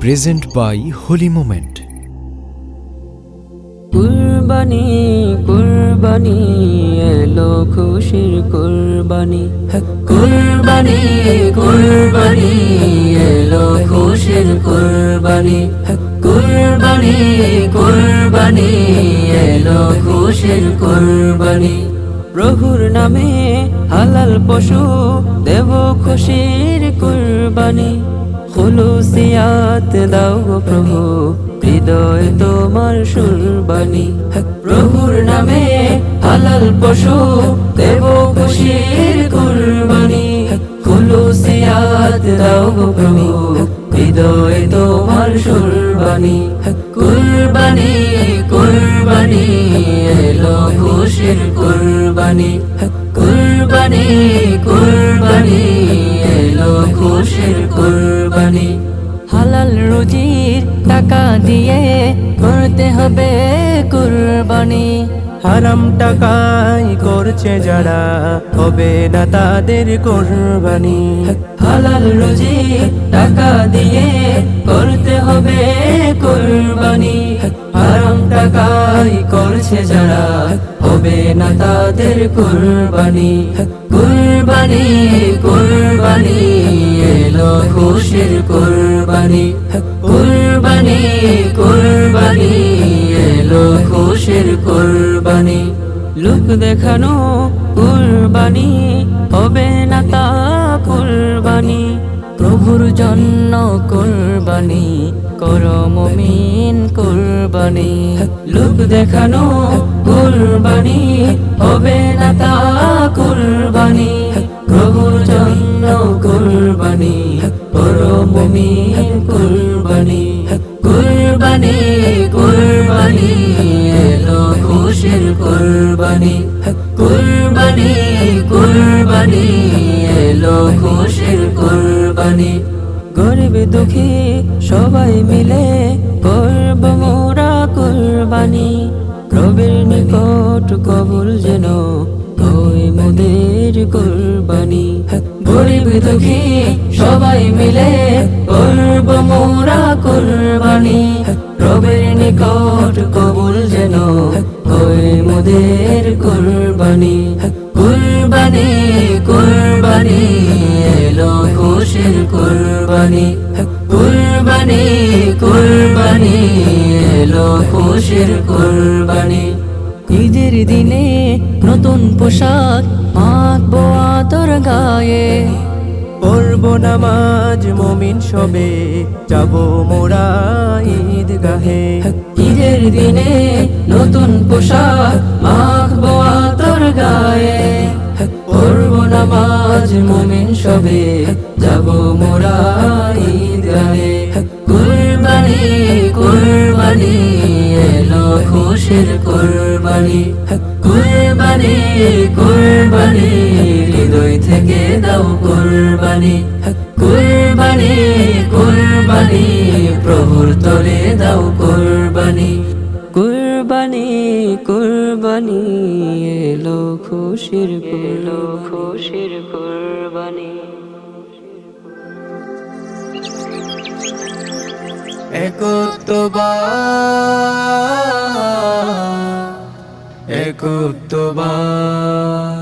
present by Holy Moment. কুরবানি কুরবানি এলো খুশির কুরবানি, কুরবানি কুরবানি এলো খুশির কুরবানি, কুরবানি কুরবানি এলো খুশির কুরবানি। প্রভুর নামে হালাল পশু দেব খুশির কুরবানি, খুলুসিয়াত দাও গো প্রভু হৃদয় তোমার সুরবানি। প্রভুর নামে হালাল পশু দেব খুশির কুরবানি, খুলুসিয়াত দাও গো প্রভু হৃদয় তোমার সুরবানি। কুরবানি কুরবানি এলো খুশির কুরবানি, কুরবানি কুরবানি এলো খুশির কুরবানি। হালাল রুজির টাকা দিয়ে করতে হবে কুরবানি, হারাম টাকায় করছে যারা হবে না তাদের কুরবানি। হালাল রুজি টাকা দিয়ে করতে হবে কুরবানি, হারাম টাকায় করছে যারা হবে না তাদের কুরবানি। কুরবানি কুরবানি এলো খুশির কুরবানি, কুরবানি কুরবানি এলো খুশির কুরবানি। লোক দেখানো কুরবানি হবে না তা কুরবানি, প্রভুর জন্য কুরবানি করো মুমিন কুরবানি। লোক দেখানো কুরবানি হবে না তা কুরবানি, প্রভুর জন্য কুরবানি করো মুমিন কুরবানি। কুরবানি কুরবানি এলো খুশির কুরবানি, কুরবানি কুরবানি এলো খুশির কুরবানি। গরিব দুঃখী সবাই মিলে করব মোরা কুরবানি, প্রভুর নিকট কবুল যেন হয় মোদের কুরবানি। গরিব দুঃখী সবাই মিলে করব মোরা কুরবানি, প্রভুর নিকট কবুল যেন হয় মোদের কুরবানি। কুরবানি কুরবানি এলো খুশির কুরবানি, কুরবানি কুরবানি এলো খুশির কুরবানি। ঈদের দিনে নতুন পোশাক মাখবো আতর গায়ে, পড়ব নামাজ মুমিন সবে যাব মোরা ঈদগাহে। ঈদের দিনে নতুন পোশাক মাখবো আতর গায়ে, পড়ব নামাজ মুমিন সবে যাব মোরা ঈদগাহে। কুরবানি কুরবানি এলো খুশির কুরবানি, কুরবানি কুরবানি হৃদয় থেকে দাও কুরবানি। কুরবানি কুরবানি প্রভুর তরে দাও কুরবানি। কুরবানি কুরবানি এলো খুশির কুরবানি। একত্ববাদ